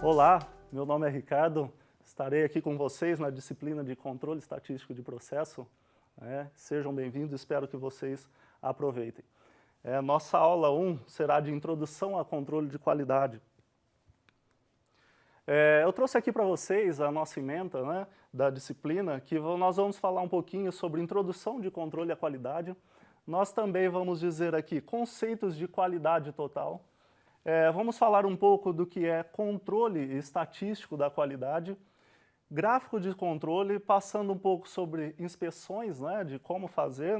Olá, meu nome é Ricardo, estarei aqui com vocês na disciplina de Controle Estatístico de Processo. Sejam bem-vindos, espero que vocês aproveitem. Nossa aula 1 será de Introdução a Controle de Qualidade. Eu trouxe aqui para vocês a nossa ementa da disciplina, que nós vamos falar um pouquinho sobre Introdução de Controle à Qualidade. Nós também vamos dizer aqui conceitos de qualidade total. Vamos falar um pouco do que é controle estatístico da qualidade, gráfico de controle, passando um pouco sobre inspeções, de como fazer,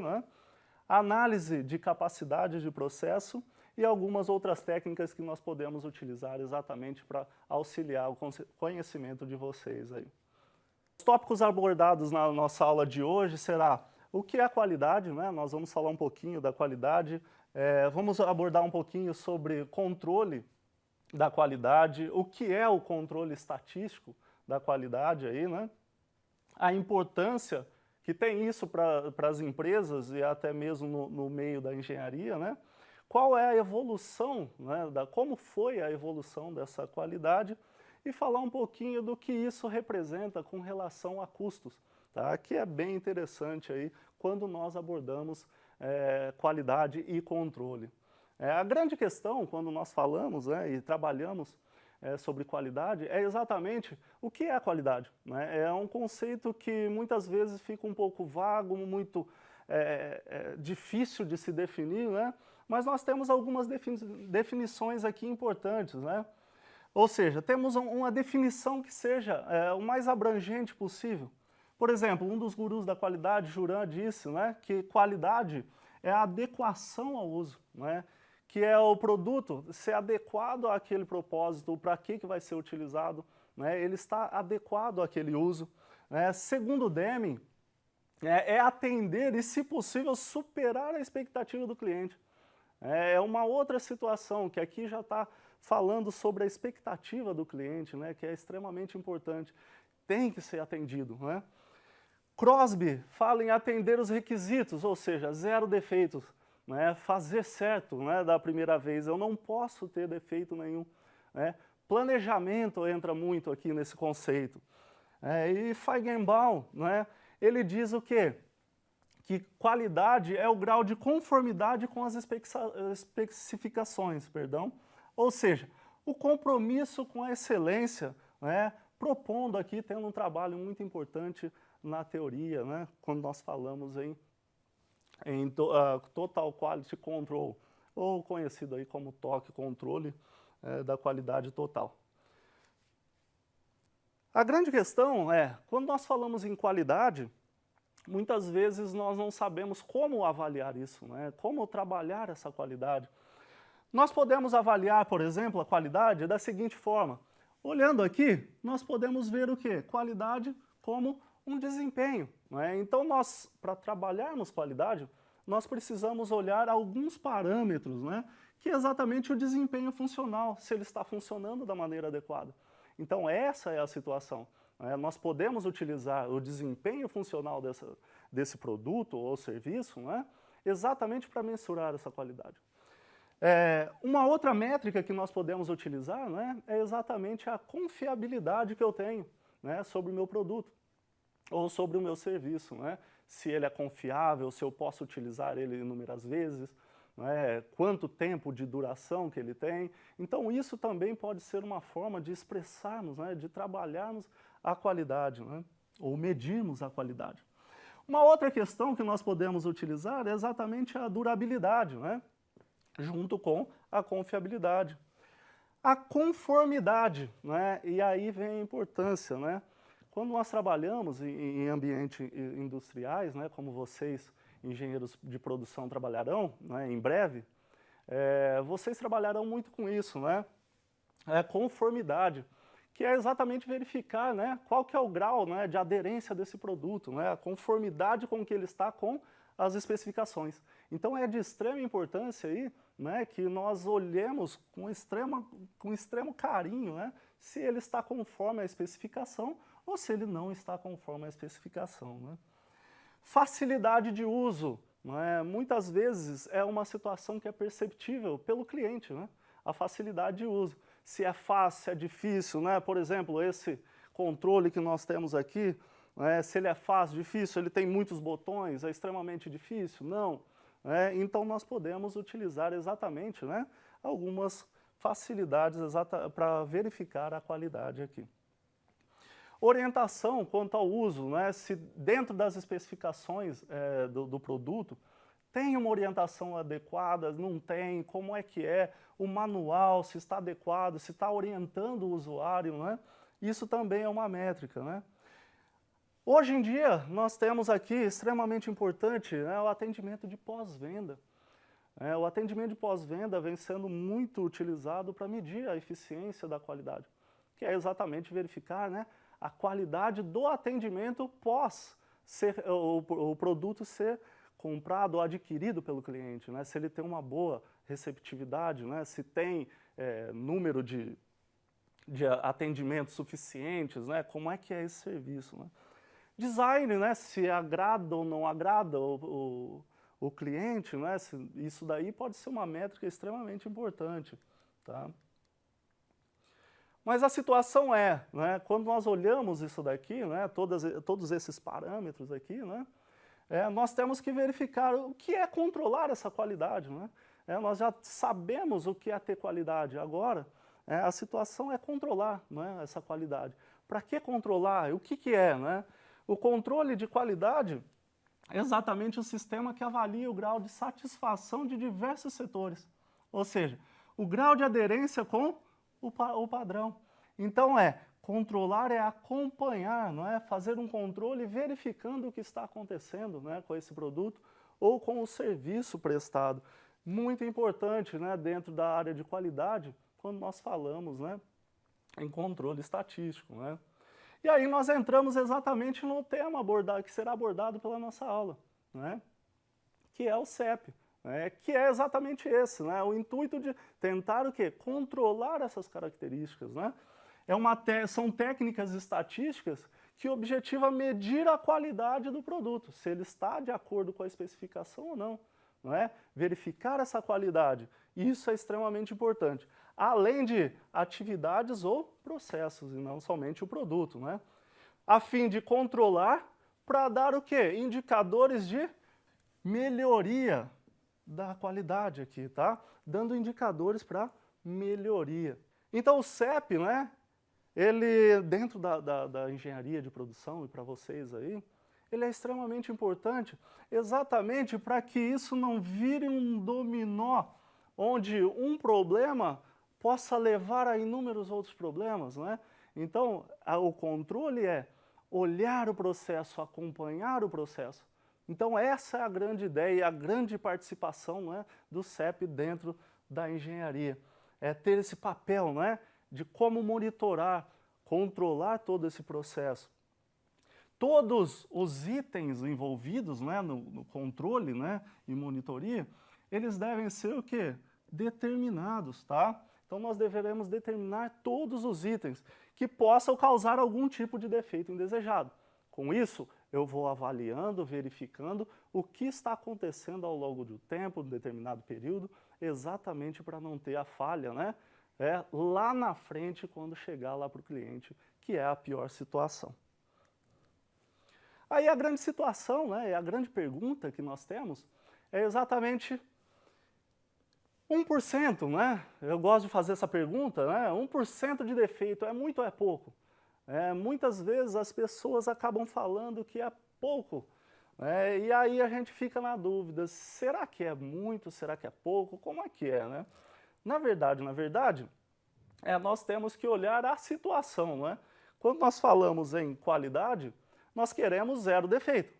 análise de capacidade de processo e algumas outras técnicas que nós podemos utilizar exatamente para auxiliar o conhecimento de vocês aí. Os tópicos abordados na nossa aula de hoje será o que é a qualidade, nós vamos falar um pouquinho da qualidade, vamos abordar um pouquinho sobre controle da qualidade, o que é o controle estatístico da qualidade aí, a importância que tem isso para as empresas e até mesmo no meio da engenharia, qual é a evolução, como foi a evolução dessa qualidade e falar um pouquinho do que isso representa com relação a custos, que é bem interessante aí quando nós abordamos qualidade e controle. A grande questão quando nós falamos e trabalhamos sobre qualidade é exatamente o que é a qualidade. É um conceito que muitas vezes fica um pouco vago, muito difícil de se definir, mas nós temos algumas definições aqui importantes. Ou seja, temos uma definição que seja o mais abrangente possível. Por exemplo, um dos gurus da qualidade, Juran, disse que qualidade é a adequação ao uso, que é o produto ser adequado àquele propósito, para que vai ser utilizado, ele está adequado àquele uso. Segundo Deming, é atender e, se possível, superar a expectativa do cliente. É uma outra situação, que aqui já está falando sobre a expectativa do cliente, que é extremamente importante, tem que ser atendido. Crosby fala em atender os requisitos, ou seja, zero defeitos, fazer certo da primeira vez, eu não posso ter defeito nenhum. Planejamento entra muito aqui nesse conceito. E Feigenbaum, ele diz o quê? Que qualidade é o grau de conformidade com as especificações, ou seja, o compromisso com a excelência, propondo aqui, tendo um trabalho muito importante na teoria, quando nós falamos em Total Quality Control, ou conhecido aí como TOQ, controle da qualidade total. A grande questão é, quando nós falamos em qualidade, muitas vezes nós não sabemos como avaliar isso, como trabalhar essa qualidade. Nós podemos avaliar, por exemplo, a qualidade da seguinte forma. Olhando aqui, nós podemos ver o quê? Qualidade como um desempenho. Então, para trabalharmos qualidade, nós precisamos olhar alguns parâmetros, que é exatamente o desempenho funcional, se ele está funcionando da maneira adequada. Então, essa é a situação. Nós podemos utilizar o desempenho funcional desse produto ou serviço exatamente para mensurar essa qualidade. Uma outra métrica que nós podemos utilizar é exatamente a confiabilidade que eu tenho sobre o meu produto ou sobre o meu serviço. Se ele é confiável, se eu posso utilizar ele inúmeras vezes, quanto tempo de duração que ele tem. Então isso também pode ser uma forma de expressarmos, de trabalharmos a qualidade, ou medirmos a qualidade. Uma outra questão que nós podemos utilizar é exatamente a durabilidade, junto com a confiabilidade. A conformidade, e aí vem a importância. Quando nós trabalhamos em ambientes industriais, como vocês, engenheiros de produção, trabalharão em breve, vocês trabalharão muito com isso, conformidade, que é exatamente verificar qual que é o grau de aderência desse produto, a conformidade com que ele está com as especificações. Então é de extrema importância aí, que nós olhemos com extremo carinho se ele está conforme a especificação ou se ele não está conforme a especificação. Facilidade de uso, muitas vezes é uma situação que é perceptível pelo cliente, a facilidade de uso. se é fácil, se é difícil, né? Por exemplo, esse controle que nós temos aqui, né? Se ele é fácil, difícil, ele tem muitos botões, é extremamente difícil? Não. Né? Então nós podemos utilizar exatamente, né, algumas facilidades para verificar a qualidade aqui. Orientação quanto ao uso, né, se dentro das especificações do produto tem uma orientação adequada, não tem, como é que é, o manual, se está adequado, se está orientando o usuário, né? Isso também é uma métrica, né? Hoje em dia, nós temos aqui, extremamente importante, né, o atendimento de pós-venda. O atendimento de pós-venda vem sendo muito utilizado para medir a eficiência da qualidade, que é exatamente verificar, né, a qualidade do atendimento pós o produto ser comprado ou adquirido pelo cliente, né? Se ele tem uma boa receptividade, né? Se tem número de atendimentos suficientes, né? Como é que é esse serviço, né? Design, né? Se agrada ou não agrada o cliente, né? Isso daí pode ser uma métrica extremamente importante, tá? Mas a situação é, né, quando nós olhamos isso daqui, né, todos esses parâmetros aqui, né, nós temos que verificar o que é controlar essa qualidade. Né? Nós já sabemos o que é ter qualidade, agora a situação é controlar, né, essa qualidade. Para que controlar? O que é? Né? O controle de qualidade é exatamente o sistema que avalia o grau de satisfação de diversos setores, ou seja, o grau de aderência com o padrão. Então controlar é acompanhar, não é? Fazer um controle verificando o que está acontecendo, né, com esse produto ou com o serviço prestado. Muito importante, né, dentro da área de qualidade, quando nós falamos, né, em controle estatístico. Né? E aí nós entramos exatamente no tema que será abordado pela nossa aula, né, que é o CEP. Que é exatamente esse, né? O intuito de tentar o quê? Controlar essas características. Né? São técnicas estatísticas que objetivam medir a qualidade do produto, se ele está de acordo com a especificação ou não. Não é? Verificar essa qualidade, isso é extremamente importante. Além de atividades ou processos, e não somente o produto. Né? A fim de controlar, para dar o quê? Indicadores de melhoria da qualidade aqui, tá? Dando indicadores para melhoria. Então o CEP, né, ele dentro da engenharia de produção e para vocês aí, ele é extremamente importante exatamente para que isso não vire um dominó, onde um problema possa levar a inúmeros outros problemas, né? Então o controle é olhar o processo, acompanhar o processo. Então essa é a grande ideia, a grande participação, né, do CEP dentro da engenharia. É ter esse papel, né, de como monitorar, controlar todo esse processo. Todos os itens envolvidos, né, no controle, né, e monitoria, eles devem ser o quê? Determinados, tá? Então nós deveremos determinar todos os itens que possam causar algum tipo de defeito indesejado. Com isso, eu vou avaliando, verificando o que está acontecendo ao longo do tempo, de um determinado período, exatamente para não ter a falha, né? Lá na frente, quando chegar lá para o cliente, que é a pior situação. Aí a grande situação, né, e a grande pergunta que nós temos é exatamente 1%, né? Eu gosto de fazer essa pergunta, né? 1% de defeito é muito ou é pouco? Muitas vezes as pessoas acabam falando que é pouco, e aí a gente fica na dúvida, será que é muito, será que é pouco, como é que é, né? Na verdade, nós temos que olhar a situação, né? Quando nós falamos em qualidade, nós queremos 0 defeito.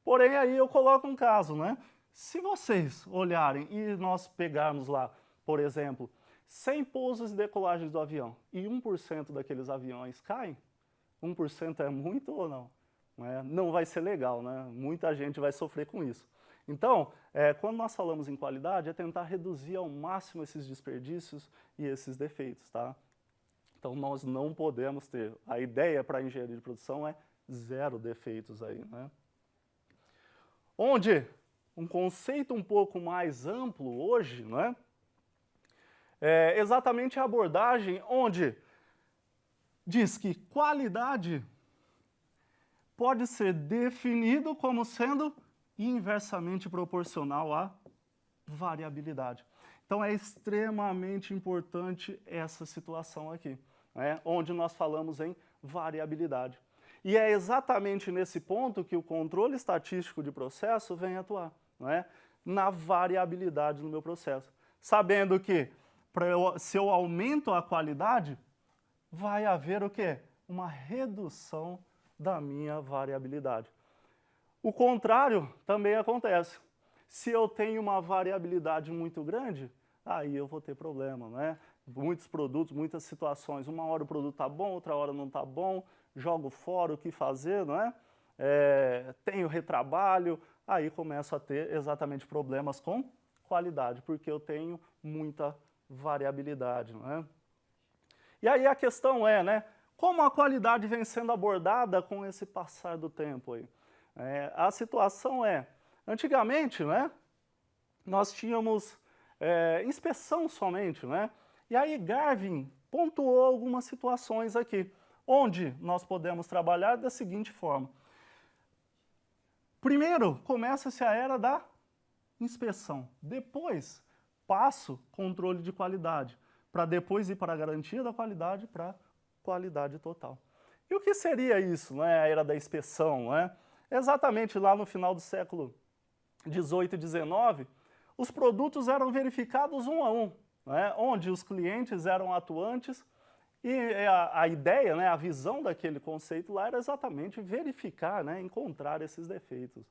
Porém, aí eu coloco um caso, né? Se vocês olharem e nós pegarmos lá, por exemplo, 100 pousos e decolagens do avião e 1% daqueles aviões caem, 1% é muito ou não? Não vai ser legal, né? Muita gente vai sofrer com isso. Então, quando nós falamos em qualidade, é tentar reduzir ao máximo esses desperdícios e esses defeitos, tá? Então, nós não podemos ter. A ideia para a engenharia de produção é 0 defeitos aí, né? Onde um conceito um pouco mais amplo hoje, né, é exatamente a abordagem onde diz que qualidade pode ser definido como sendo inversamente proporcional à variabilidade. Então é extremamente importante essa situação aqui, né, onde nós falamos em variabilidade. E é exatamente nesse ponto que o controle estatístico de processo vem atuar, não é? Na variabilidade no meu processo. Sabendo que se eu aumento a qualidade, vai haver o quê? Uma redução da minha variabilidade. O contrário também acontece. Se eu tenho uma variabilidade muito grande, aí eu vou ter problema, né? Muitos produtos, muitas situações, uma hora o produto está bom, outra hora não está bom, jogo fora o que fazer, não é? Tenho retrabalho, aí começo a ter exatamente problemas com qualidade, porque eu tenho muita variabilidade, não é? E aí a questão é, né, como a qualidade vem sendo abordada com esse passar do tempo aí? A situação é, antigamente, né, nós tínhamos inspeção somente, né? E aí Garvin pontuou algumas situações aqui, onde nós podemos trabalhar da seguinte forma. Primeiro, começa-se a era da inspeção. Depois, passo controle de qualidade, para depois ir para a garantia da qualidade para qualidade total. E o que seria isso, né, a era da inspeção? Né? Exatamente lá no final do século XVIII e XIX, os produtos eram verificados um a um, né, onde os clientes eram atuantes e a ideia, né, a visão daquele conceito lá era exatamente verificar, né, encontrar esses defeitos.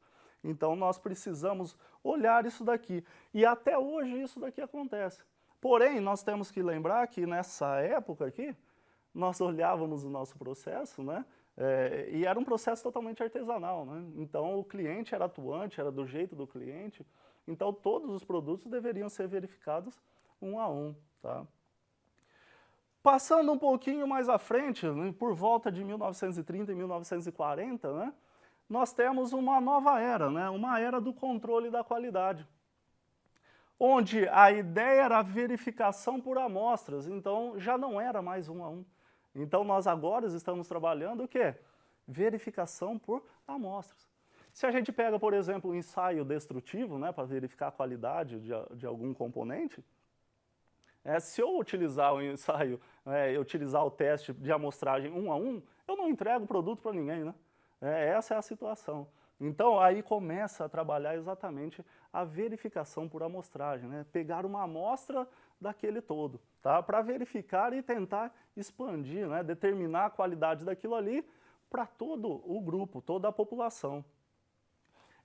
Então nós precisamos olhar isso daqui. E até hoje isso daqui acontece. Porém, nós temos que lembrar que nessa época aqui, nós olhávamos o nosso processo, né, e era um processo totalmente artesanal, né? Então o cliente era atuante, era do jeito do cliente, então todos os produtos deveriam ser verificados um a um, tá? Passando um pouquinho mais à frente, né, por volta de 1930 e 1940, né, nós temos uma nova era, né, uma era do controle da qualidade, onde a ideia era a verificação por amostras, então já não era mais um a um. Então nós agora estamos trabalhando o quê? Verificação por amostras. Se a gente pega, por exemplo, um ensaio destrutivo, né, para verificar a qualidade de algum componente, se eu utilizar o ensaio, utilizar o teste de amostragem um a um, eu não entrego o produto para ninguém, né? Essa é a situação. Então aí começa a trabalhar exatamente a verificação por amostragem, né? Pegar uma amostra daquele todo, tá? Para verificar e tentar expandir, né? Determinar a qualidade daquilo ali para todo o grupo, toda a população.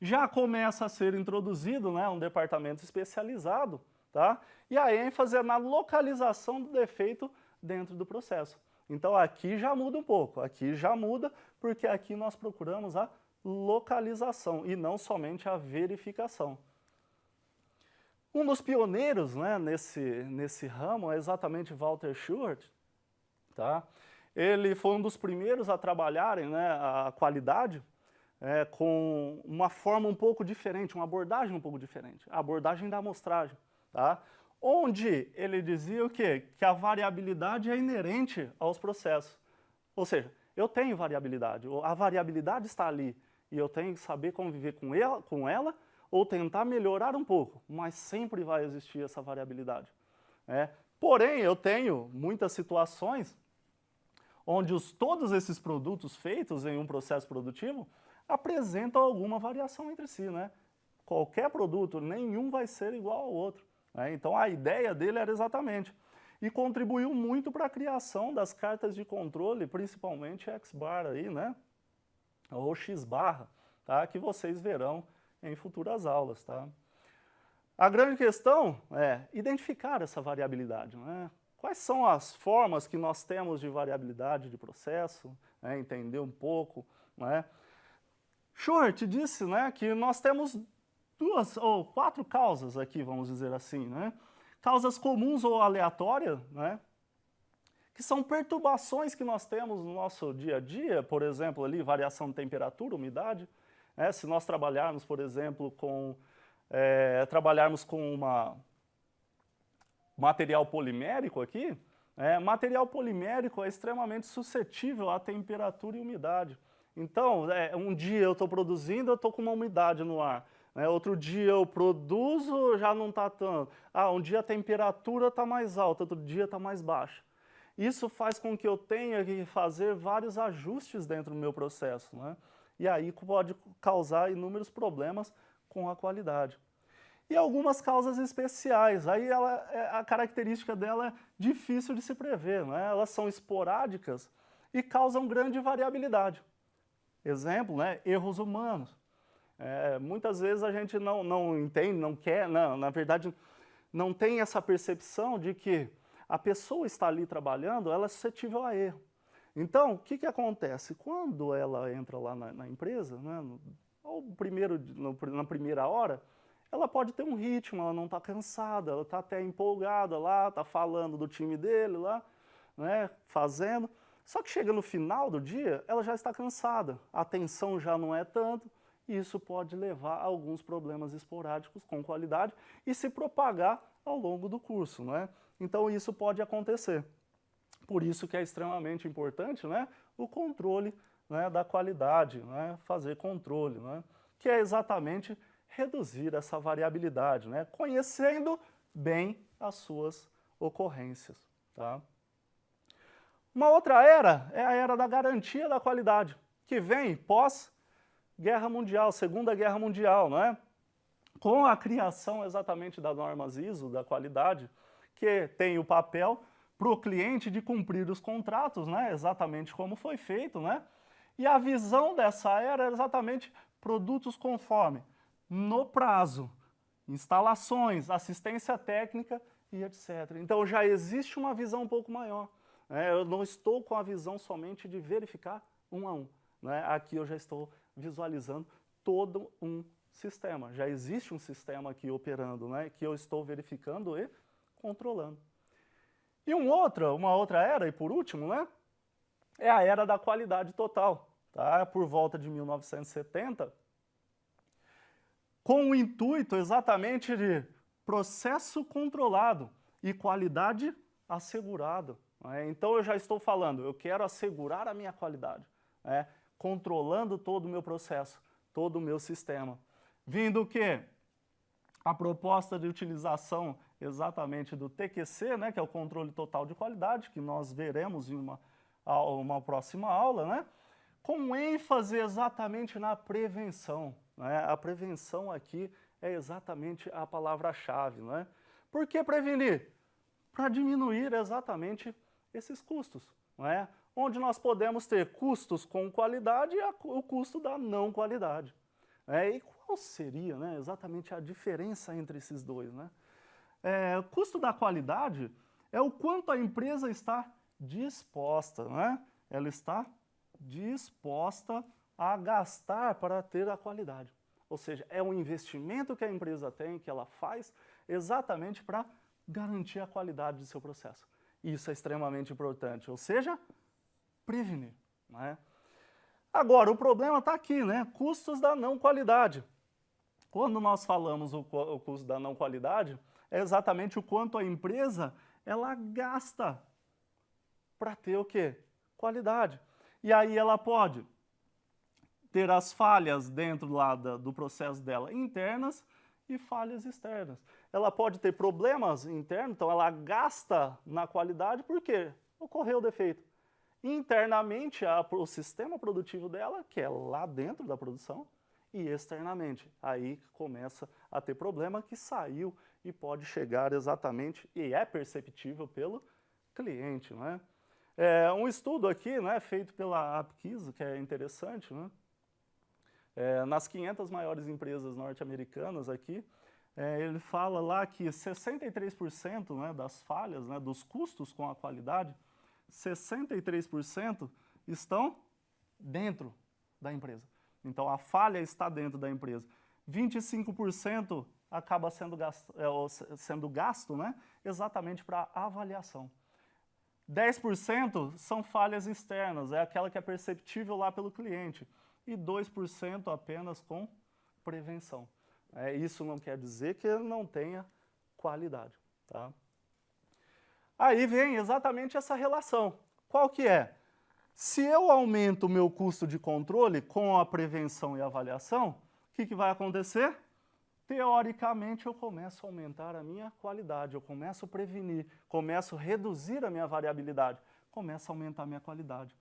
Já começa a ser introduzido, né, um departamento especializado, tá? E a ênfase é na localização do defeito dentro do processo. Então aqui já muda um pouco, aqui já muda porque aqui nós procuramos a localização e não somente a verificação. Um dos pioneiros, né, nesse ramo é exatamente Walter Schubert, tá? Ele foi um dos primeiros a trabalharem, né, a qualidade com uma forma um pouco diferente, uma abordagem um pouco diferente, a abordagem da amostragem, tá? Onde ele dizia o quê? Que a variabilidade é inerente aos processos. Ou seja, eu tenho variabilidade, a variabilidade está ali, e eu tenho que saber conviver com ela ou tentar melhorar um pouco, mas sempre vai existir essa variabilidade. Porém, eu tenho muitas situações onde todos esses produtos feitos em um processo produtivo apresentam alguma variação entre si, né? Qualquer produto, nenhum vai ser igual ao outro. Então a ideia dele era exatamente, e contribuiu muito para a criação das cartas de controle, principalmente X-bar aí, né? Ou X-barra, tá? Que vocês verão em futuras aulas, tá? A grande questão é identificar essa variabilidade, né? Quais são as formas que nós temos de variabilidade de processo, né? Entender um pouco, né? Short disse, né, que nós temos 2 ou 4 causas aqui, vamos dizer assim, né? Causas comuns ou aleatórias, né? Que são perturbações que nós temos no nosso dia a dia, por exemplo, ali, variação de temperatura, umidade. Se nós trabalharmos, por exemplo, com uma material polimérico aqui, material polimérico é extremamente suscetível à temperatura e umidade. Então, um dia eu estou produzindo, eu estou com uma umidade no ar. Outro dia eu produzo, já não está tanto. Um dia a temperatura está mais alta, outro dia está mais baixa. Isso faz com que eu tenha que fazer vários ajustes dentro do meu processo, E aí pode causar inúmeros problemas com a qualidade. E algumas causas especiais, aí a característica dela é difícil de se prever, Elas são esporádicas e causam grande variabilidade. Exemplo, erros humanos. Muitas vezes a gente não entende, não quer, na verdade, não tem essa percepção de que a pessoa está ali trabalhando, ela é suscetível a erro. Então, o que acontece? Quando ela entra lá na empresa, na primeira hora, ela pode ter um ritmo, ela não está cansada, ela está até empolgada lá, está falando do time dele lá, fazendo. Só que chega no final do dia, ela já está cansada, a atenção já não é tanto, e isso pode levar a alguns problemas esporádicos com qualidade e se propagar ao longo do curso, Então isso pode acontecer. Por isso que é extremamente importante, o controle da qualidade, fazer controle, que é exatamente reduzir essa variabilidade, conhecendo bem as suas ocorrências. Tá? Uma outra era é a era da garantia da qualidade, que vem pós-Guerra Mundial, Segunda Guerra Mundial, com a criação exatamente das normas ISO da qualidade, que tem o papel para o cliente de cumprir os contratos, exatamente como foi feito, E a visão dessa era é exatamente produtos conforme, no prazo, instalações, assistência técnica e etc. Então já existe uma visão um pouco maior. Eu não estou com a visão somente de verificar um a um. Aqui eu já estou visualizando todo um sistema. Já existe um sistema aqui operando, que eu estou verificando e controlando. E uma outra era, e por último, é a era da qualidade total. Tá? Por volta de 1970, com o intuito exatamente de processo controlado e qualidade assegurada. Então eu já estou falando, eu quero assegurar a minha qualidade, controlando todo o meu processo, todo o meu sistema. Vindo o quê? A proposta de utilização exatamente do TQC, que é o controle total de qualidade, que nós veremos em uma próxima aula, com ênfase exatamente na prevenção. A prevenção aqui é exatamente a palavra-chave. Por que prevenir? Para diminuir exatamente esses custos. Onde nós podemos ter custos com qualidade e o custo da não qualidade. E qual seria exatamente a diferença entre esses dois? O custo da qualidade é o quanto a empresa está disposta, Ela está disposta a gastar para ter a qualidade. Ou seja, é um investimento que a empresa tem, que ela faz, exatamente para garantir a qualidade do seu processo. Isso é extremamente importante, ou seja, prevenir. Agora, o problema está aqui, custos da não qualidade. Quando nós falamos o custo da não qualidade, é exatamente o quanto a empresa ela gasta para ter o quê? Qualidade. E aí ela pode ter as falhas dentro lá do processo dela internas e falhas externas. Ela pode ter problemas internos, então ela gasta na qualidade porque ocorreu o defeito. Internamente, o sistema produtivo dela, que é lá dentro da produção, e externamente. Aí começa a ter problema que saiu e pode chegar exatamente, e é perceptível pelo cliente. Um estudo aqui, feito pela Apkiso, que é interessante, nas 500 maiores empresas norte-americanas aqui, ele fala lá que 63% das falhas, dos custos com a qualidade, 63% estão dentro da empresa. Então, a falha está dentro da empresa. 25% acaba sendo gasto, exatamente para avaliação. 10% são falhas externas, é aquela que é perceptível lá pelo cliente. E 2% apenas com prevenção. Isso não quer dizer que não tenha qualidade. Tá? Aí vem exatamente essa relação. Qual que é? Se eu aumento o meu custo de controle com a prevenção e avaliação, o que vai acontecer? Teoricamente, eu começo a aumentar a minha qualidade, eu começo a prevenir, começo a reduzir a minha variabilidade, começo a aumentar a minha qualidade.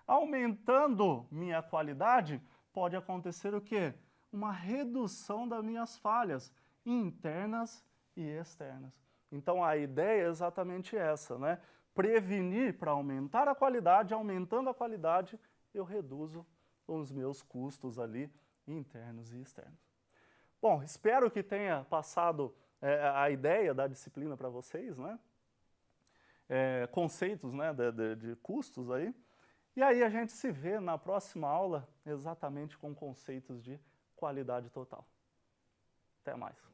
Aumentando minha qualidade, pode acontecer o quê? Uma redução das minhas falhas internas e externas. Então, a ideia é exatamente essa, né? Prevenir para aumentar a qualidade, aumentando a qualidade, eu reduzo os meus custos ali internos e externos. Bom, espero que tenha passado a ideia da disciplina para vocês, né? Conceitos, né, de custos aí. E aí a gente se vê na próxima aula exatamente com conceitos de qualidade total. Até mais.